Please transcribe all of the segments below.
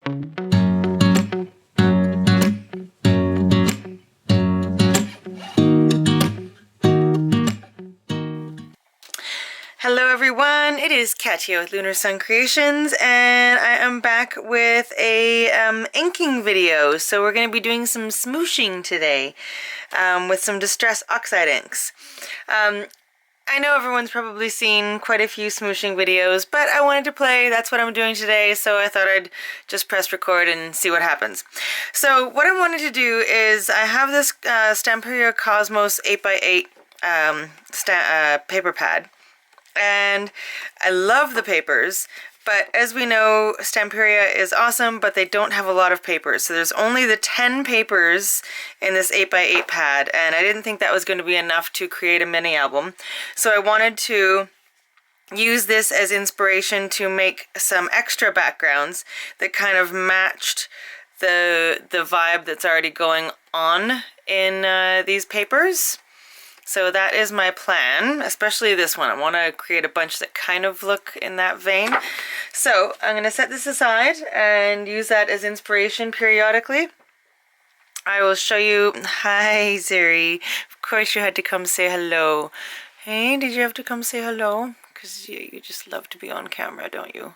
Hello everyone, it is Katia with Lunar Sun Creations, and I am back with a inking video. So we're going to be doing some smooshing today with some Distress Oxide inks. I know everyone's probably seen quite a few smooshing videos, but I wanted to play. That's what I'm doing today, so I thought I'd just press record and see what happens. So what I wanted to do is I have this Stamperia Cosmos 8x8 paper pad. And I love the papers, but as we know, Stamperia is awesome, but they don't have a lot of papers. So there's only the 10 papers in this 8x8 pad, and I didn't think that was going to be enough to create a mini album. So I wanted to use this as inspiration to make some extra backgrounds that kind of matched the vibe that's already going on in these papers. So that is my plan, especially this one. I want to create a bunch that kind of look in that vein. So I'm going to set this aside and use that as inspiration periodically. I will show you. Hi, Zuri. Of course you had to come say hello. Hey, did you have to come say hello? Because you just love to be on camera, don't you?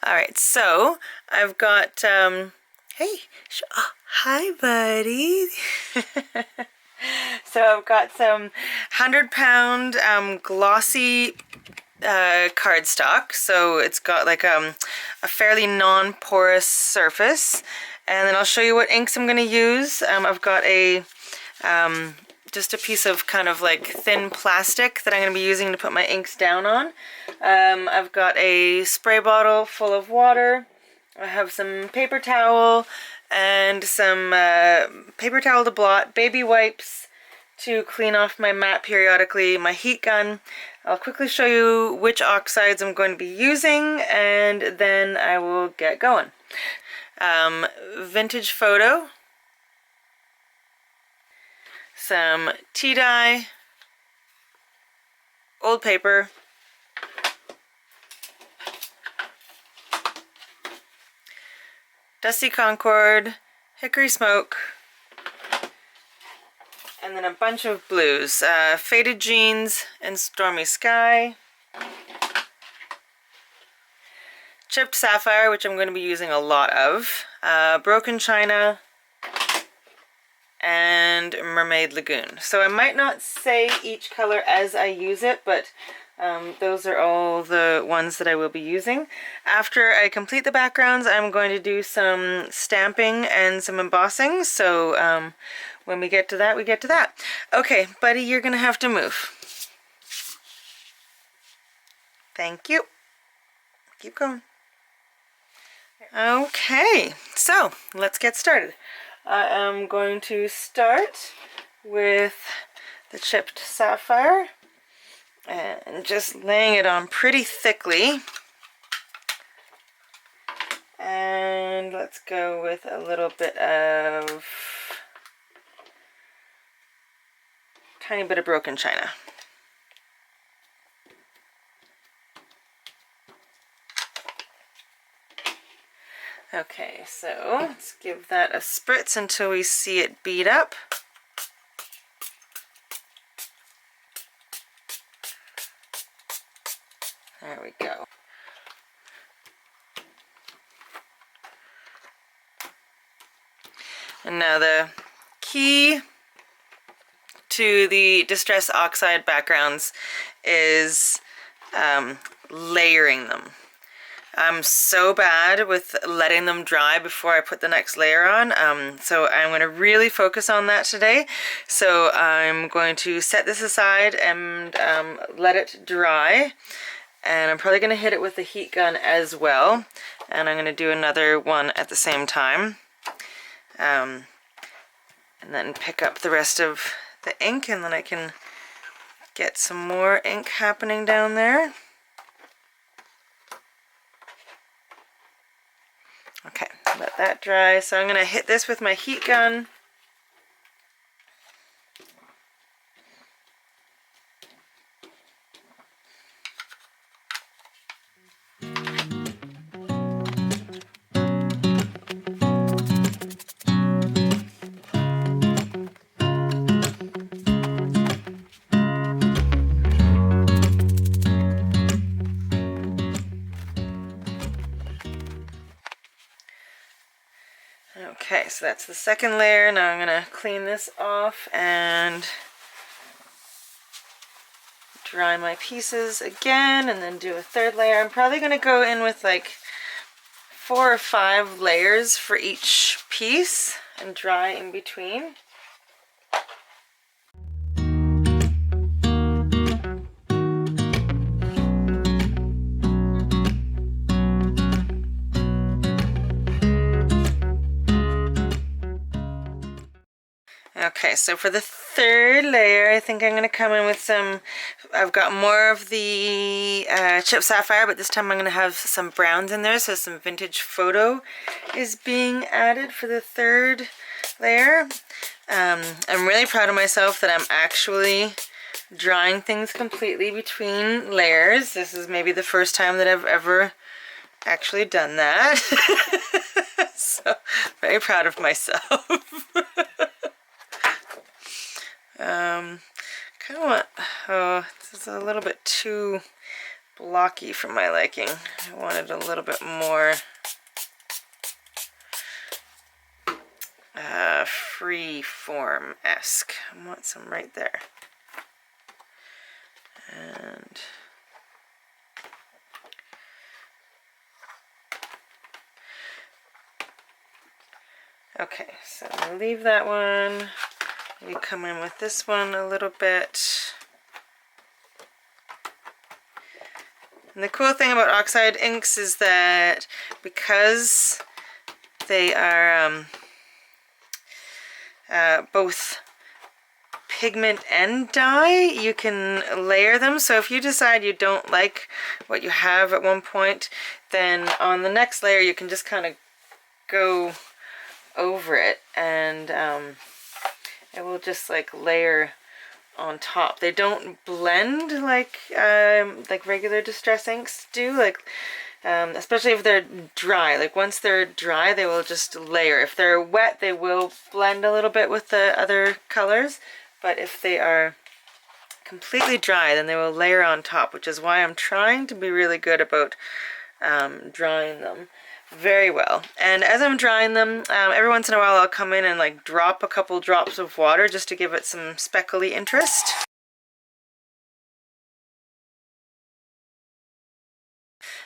Alright, so I've got, hey, oh, hi, buddy. So I've got some 100-pound glossy cardstock. So it's got like a fairly non-porous surface. And then I'll show you what inks I'm going to use. I've got a just a piece of kind of like thin plastic that I'm going to be using to put my inks down on. I've got a spray bottle full of water. I have some paper towel and some paper towel to blot, baby wipes to clean off my mat periodically, my heat gun. I'll quickly show you which oxides I'm going to be using, and then I will get going. Vintage photo, some tea dye, old paper, dusty concord, hickory smoke, and then a bunch of blues. Faded jeans and stormy sky. Chipped sapphire, which I'm going to be using a lot of. Broken china. And mermaid lagoon. So I might not say each color as I use it, but those are all the ones that I will be using. After I complete the backgrounds, I'm going to do some stamping and some embossing. So when we get to that, we get to that. Okay, buddy, you're going to have to move. Thank you. Keep going. Okay, so let's get started. I am going to start with the chipped sapphire and just laying it on pretty thickly. And let's go with a little bit of, tiny bit of broken china. Okay, so let's give that a spritz until we see it bead up. There we go. And now the key to the Distress Oxide backgrounds is layering them. I'm so bad with letting them dry before I put the next layer on, so I'm going to really focus on that today. So I'm going to set this aside and let it dry, and I'm probably going to hit it with the heat gun as well, and I'm going to do another one at the same time, and then pick up the rest of the ink, and then I can get some more ink happening down there. Okay, let that dry. So I'm going to hit this with my heat gun. Okay, so that's the second layer. Now I'm going to clean this off and dry my pieces again, and then do a third layer. I'm probably going to go in with like 4 or 5 layers for each piece and dry in between. Okay, so for the third layer, I think I'm going to come in with some, I've got more of the chip sapphire, but this time I'm going to have some browns in there, so some vintage photo is being added for the third layer. I'm really proud of myself that I'm actually drying things completely between layers. This is maybe the first time that I've ever actually done that. So, very proud of myself. Kind of want, oh, this is a little bit too blocky for my liking. I wanted a little bit more free form-esque. I want some right there. And okay, so I'll leave that one. We come in with this one a little bit. And the cool thing about oxide inks is that because they are both pigment and dye, you can layer them. So if you decide you don't like what you have at one point, then on the next layer you can just kind of go over it, and it will just like layer on top. They don't blend like regular Distress inks do, like especially if they're dry. Like once they're dry, they will just layer. If they're wet, they will blend a little bit with the other colors, but if they are completely dry, then they will layer on top, which is why I'm trying to be really good about drying them very well. And as I'm drying them, every once in a while I'll come in and like drop a couple drops of water just to give it some speckly interest.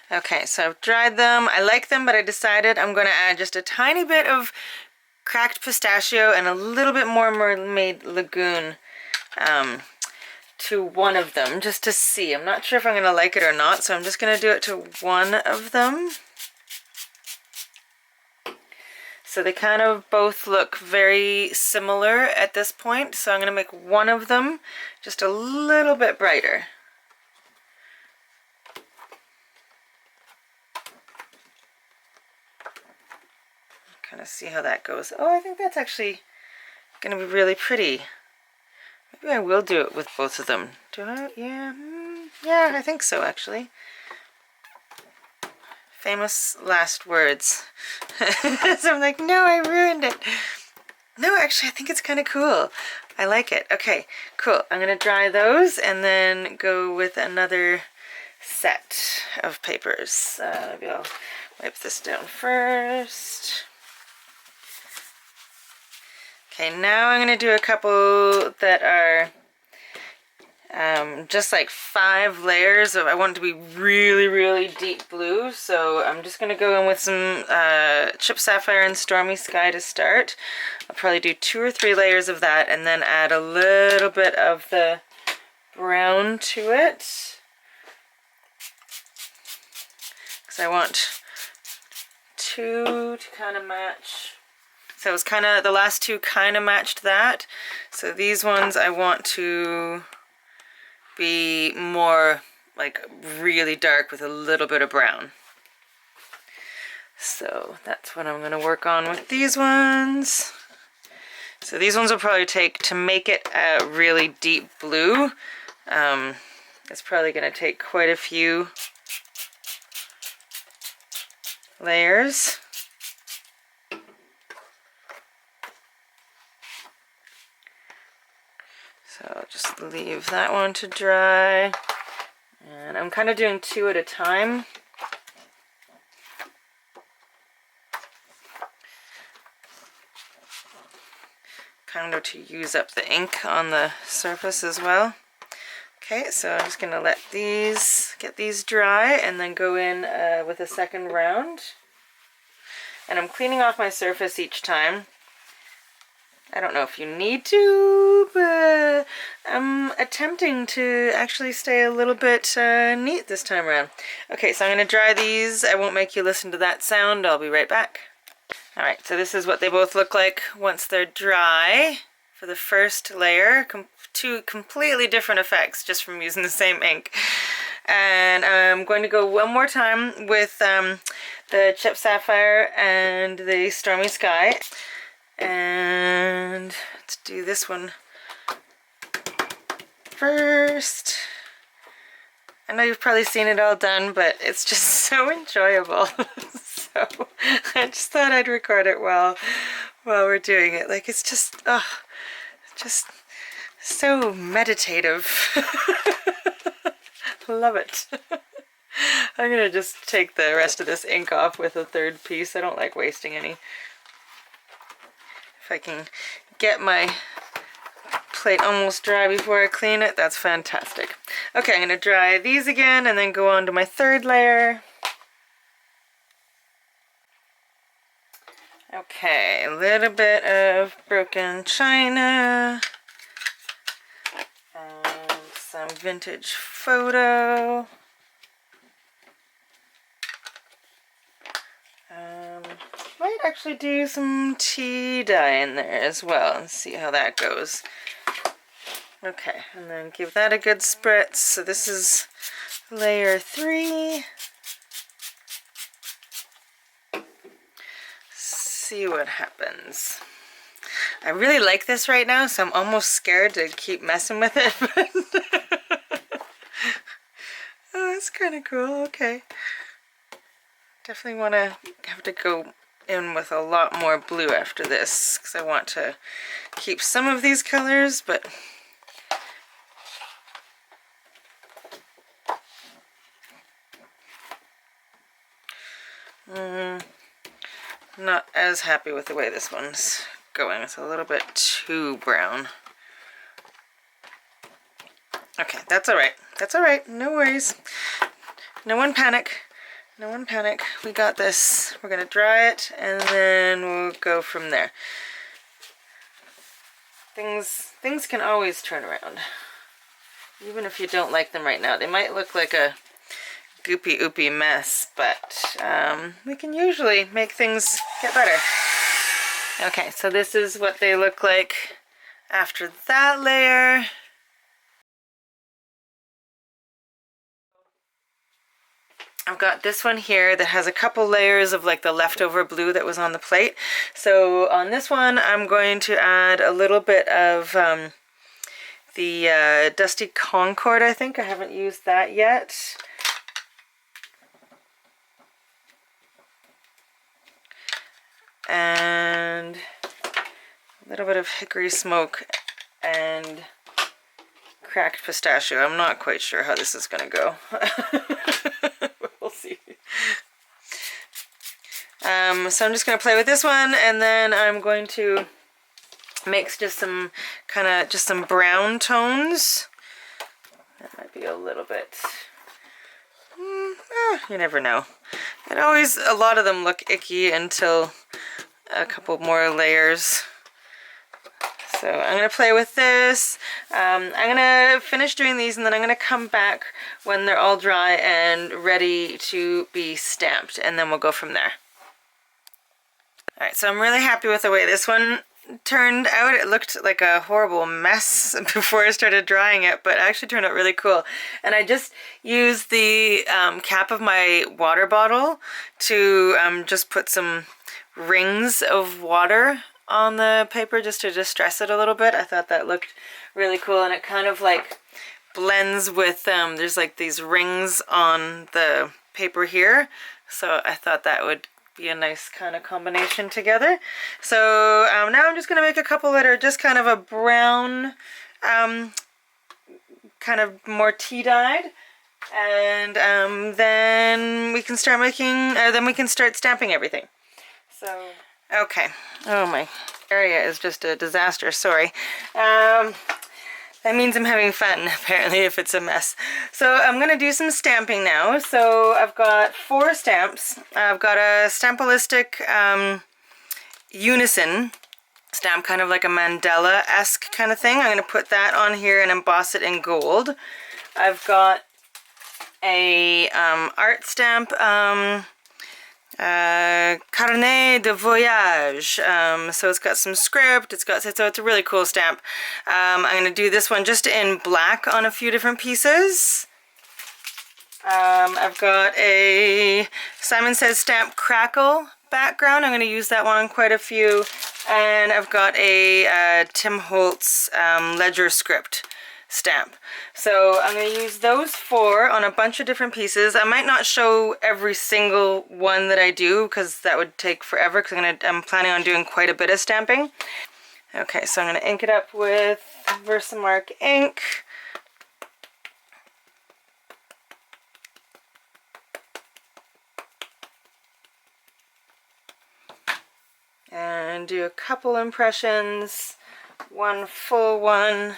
Okay, so I've dried them. I like them, but I decided I'm going to add just a tiny bit of cracked pistachio and a little bit more Mermaid Lagoon to one of them, just to see. I'm not sure if I'm going to like it or not, so I'm just going to do it to one of them. So they kind of both look very similar at this point, so I'm going to make one of them just a little bit brighter. Kind of see how that goes. Oh, I think that's actually going to be really pretty. Maybe I will do it with both of them. Do I? Yeah, yeah, I think so actually. Famous last words. So I'm like, no, I ruined it. No, actually, I think it's kind of cool. I like it. Okay, cool. I'm going to dry those and then go with another set of papers. Maybe I'll wipe this down first. Okay, now I'm going to do a couple that are just like 5 layers of, I want it to be really, really deep blue, so I'm just going to go in with some Chip Sapphire and Stormy Sky to start. I'll probably do 2 or 3 layers of that and then add a little bit of the brown to it, because I want 2 to kind of match. So it was kind of, the last 2 kind of matched that. So these ones I want to be more like really dark with a little bit of brown. So that's what I'm going to work on with these ones. So these ones will probably take, to make it a really deep blue, it's probably going to take quite a few layers. So I'll just leave that one to dry. And I'm kind of doing 2 at a time. kind of to use up the ink on the surface as well. Okay, so I'm just gonna let these, get these dry and then go in with a second round. And I'm cleaning off my surface each time. I don't know if you need to, but I'm attempting to actually stay a little bit neat this time around. Okay, so I'm gonna dry these. I won't make you listen to that sound. I'll be right back. Alright, so this is what they both look like once they're dry. For the first layer, two completely different effects just from using the same ink. And I'm going to go one more time with the Chip Sapphire and the Stormy Sky. And let's do this one first. I know you've probably seen it all done, but it's just so enjoyable. So I just thought I'd record it while we're doing it. Like, it's just, oh, just so meditative. Love it. I'm gonna just take the rest of this ink off with a third piece. I don't like wasting any. If I can get my plate almost dry before I clean it, that's fantastic. Okay, I'm gonna dry these again and then go on to my third layer. Okay, a little bit of broken china. And some vintage photo. Might actually do some tea dye in there as well and see how that goes. Okay, and then give that a good spritz. So this is layer 3. See what happens. I really like this right now, so I'm almost scared to keep messing with it. Oh, that's kind of cool. Okay. Definitely want to have to go in with a lot more blue after this because I want to keep some of these colors, but not as happy with the way this one's going. It's a little bit too brown. Okay, that's alright. That's alright. No worries. No one panic. No one panic. We got this. We're going to dry it and then we'll go from there. Things can always turn around. Even if you don't like them right now. They might look like a goopy oopy mess, but we can usually make things get better. Okay, so this is what they look like after that layer. I've got this one here that has a couple layers of like the leftover blue that was on the plate. So on this one, I'm going to add a little bit of the Dusty Concord, I think. I haven't used that yet. And a little bit of hickory smoke and cracked pistachio. I'm not quite sure how this is going to go. We'll see. So I'm just going to play with this one, and then I'm going to mix just some just some brown tones. That might be a little bit, you never know. A lot of them look icky until a couple more layers. So I'm going to play with this. I'm going to finish doing these, and then I'm going to come back when they're all dry and ready to be stamped, and then we'll go from there. Alright, so I'm really happy with the way this one turned out. It looked like a horrible mess before I started drying it, but it actually turned out really cool. And I just used the cap of my water bottle to just put some rings of water on the paper just to distress it a little bit. I thought that looked really cool, and it kind of like blends with there's like these rings on the paper here, so I thought that would be a nice kind of combination together. So now I'm just going to make a couple that are just kind of a brown, kind of more tea dyed, and then we can start making, then we can start stamping everything. So okay, oh my area is just a disaster, sorry. That means I'm having fun, apparently, if it's a mess. So I'm going to do some stamping now. So I've got 4 stamps. I've got a Stampolistic Unison stamp, kind of like a mandala-esque kind of thing. I'm going to put that on here and emboss it in gold. I've got a art stamp, Carnet de Voyage. So it's got some script, so it's a really cool stamp. I'm going to do this one just in black on a few different pieces. I've got a Simon Says stamp Crackle background. I'm going to use that one on quite a few. And I've got a Tim Holtz ledger script stamp. So I'm going to use those 4 on a bunch of different pieces. I might not show every single one that I do because that would take forever, because I'm planning on doing quite a bit of stamping. Okay, so I'm going to ink it up with Versamark ink. And do a couple impressions, one full one.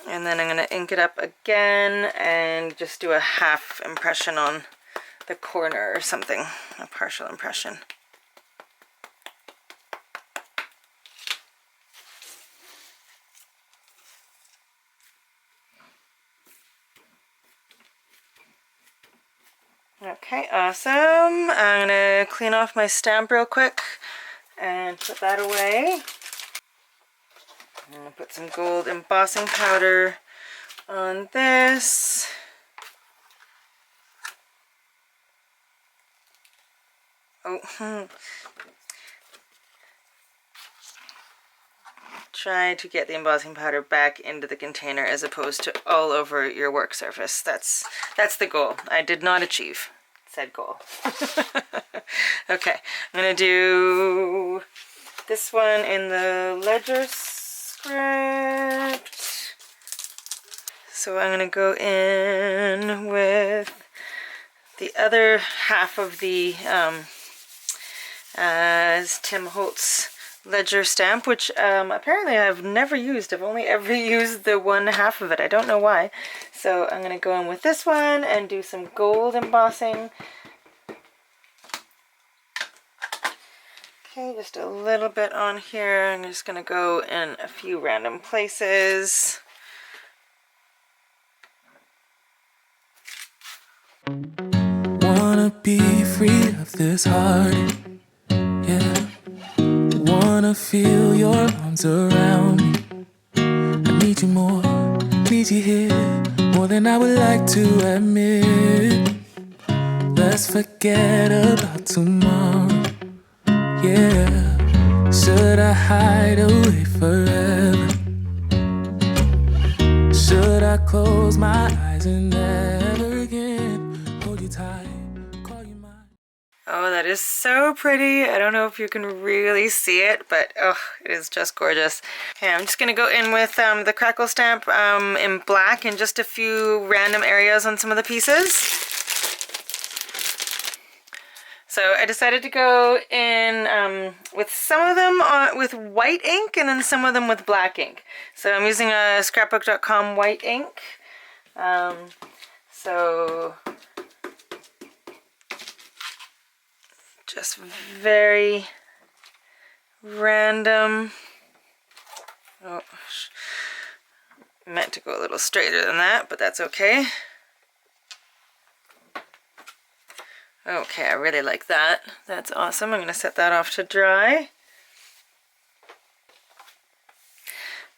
And then I'm going to ink it up again and just do a half impression on the corner or something, a partial impression. Okay, awesome. I'm going to clean off my stamp real quick and put that away. I'm going to put some gold embossing powder on this. Oh, try to get the embossing powder back into the container as opposed to all over your work surface. That's the goal. I did not achieve said goal. Okay, I'm going to do this one in the ledger script. So I'm going to go in with the other half of the Tim Holtz ledger stamp, which apparently I've never used. I've only ever used the one half of it. I don't know why. So I'm going to go in with this one and do some gold embossing. Okay, just a little bit on here. I'm just going to go in a few random places. Wanna be free of this heart, yeah. Wanna feel your arms around me. I need you more, need you here, more than I would like to admit. Let's forget about tomorrow, yeah. Should I hide away forever? Should I close my eyes and never again hold you tight, call you mine? Oh, that is so pretty. I don't know if you can really see it, but oh, it is just gorgeous. Okay, I'm just gonna go in with the crackle stamp in black in just a few random areas on some of the pieces. So I decided to go in with some of them with white ink and then some of them with black ink. So I'm using a scrapbook.com white ink. So just very random. Oh, meant to go a little straighter than that, but that's okay. Okay, I really like that. That's awesome. I'm going to set that off to dry.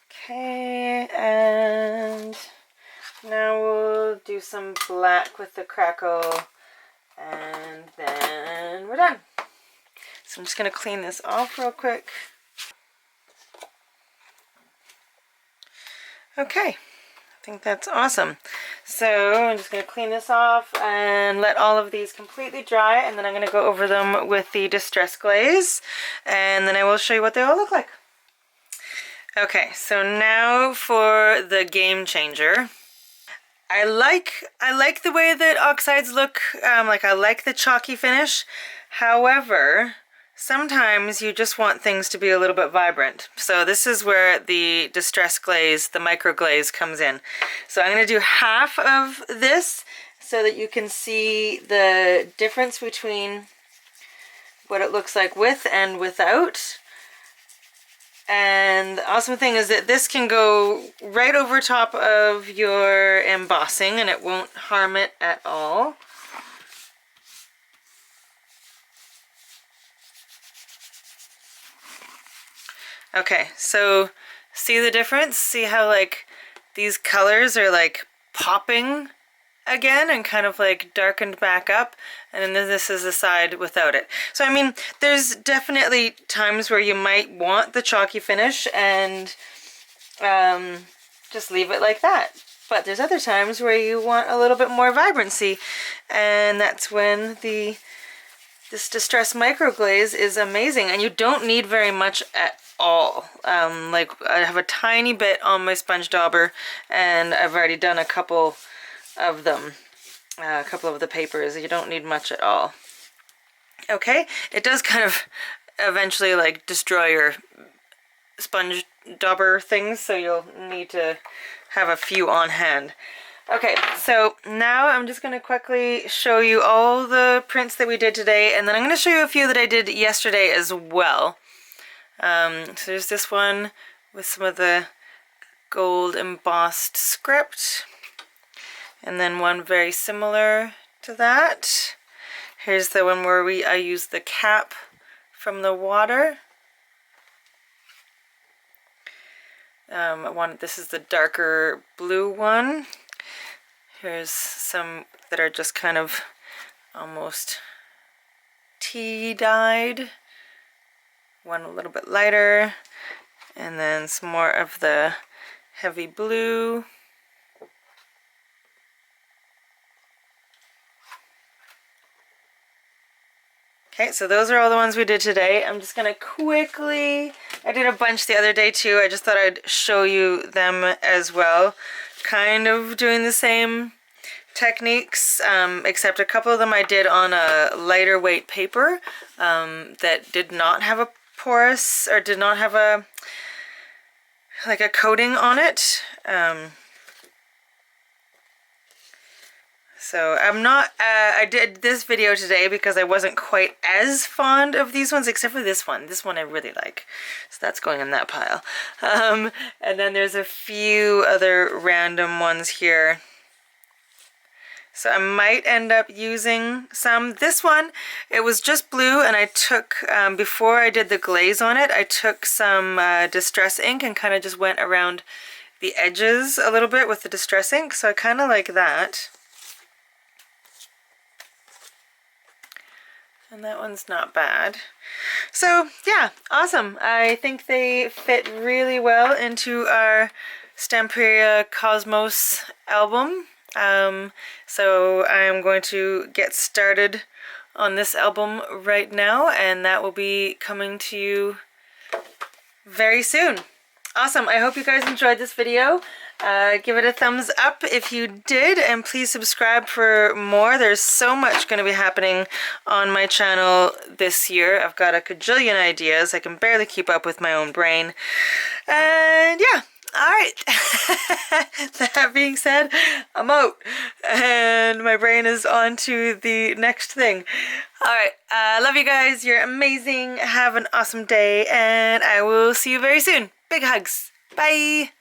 Okay, and now we'll do some black with the crackle, and then we're done. So I'm just going to clean this off real quick. Okay, I think that's awesome. So I'm just going to clean this off and let all of these completely dry, and then I'm going to go over them with the Distress glaze, and then I will show you what they all look like. Okay, so now for the game changer. I like the way that oxides look. Like I like the chalky finish. However, sometimes you just want things to be a little bit vibrant. So this is where the Distress glaze, the micro glaze, comes in. So I'm going to do half of this so that you can see the difference between what it looks like with and without. And the awesome thing is that this can go right over top of your embossing and it won't harm it at all. Okay, so see the difference? See how like these colors are like popping again and kind of like darkened back up, and then this is the side without it. So I mean, there's definitely times where you might want the chalky finish and just leave it like that, but there's other times where you want a little bit more vibrancy, and that's when this Distress micro glaze is amazing. And you don't need very much at all. Like I have a tiny bit on my sponge dauber and I've already done a couple of them, a couple of the papers. You don't need much at all. Okay, it does kind of eventually like destroy your sponge dauber things, so you'll need to have a few on hand. Okay, so now I'm just going to quickly show you all the prints that we did today, and then I'm going to show you a few that I did yesterday as well. So there's this one with some of the gold embossed script. And then one very similar to that. Here's the one where I used the cap from the water. This is the darker blue one. Here's some that are just kind of almost tea dyed. One a little bit lighter. And then some more of the heavy blue. Okay, so those are all the ones we did today. I'm just going to quickly, I did a bunch the other day too. I just thought I'd show you them as well. Kind of doing the same techniques, except a couple of them I did on a lighter weight paper that did not have a porous, or did not have a coating on it. So I'm not, I did this video today because I wasn't quite as fond of these ones, except for this one. This one I really like. So that's going in that pile. And then there's a few other random ones here. So I might end up using some. This one, it was just blue, and I took, before I did the glaze on it, I took some Distress ink and kind of just went around the edges a little bit with the Distress ink. So I kind of like that. And that one's not bad. So yeah, awesome. I think they fit really well into our Stamperia Cosmos album. So I'm going to get started on this album right now, and that will be coming to you very soon. Awesome. I hope you guys enjoyed this video. Give it a thumbs up if you did, and please subscribe for more. There's so much going to be happening on my channel this year. I've got a cajillion ideas. I can barely keep up with my own brain. And yeah, alright. That being said, I'm out. And my brain is on to the next thing. Alright, love you guys. You're amazing. Have an awesome day, and I will see you very soon. Big hugs. Bye.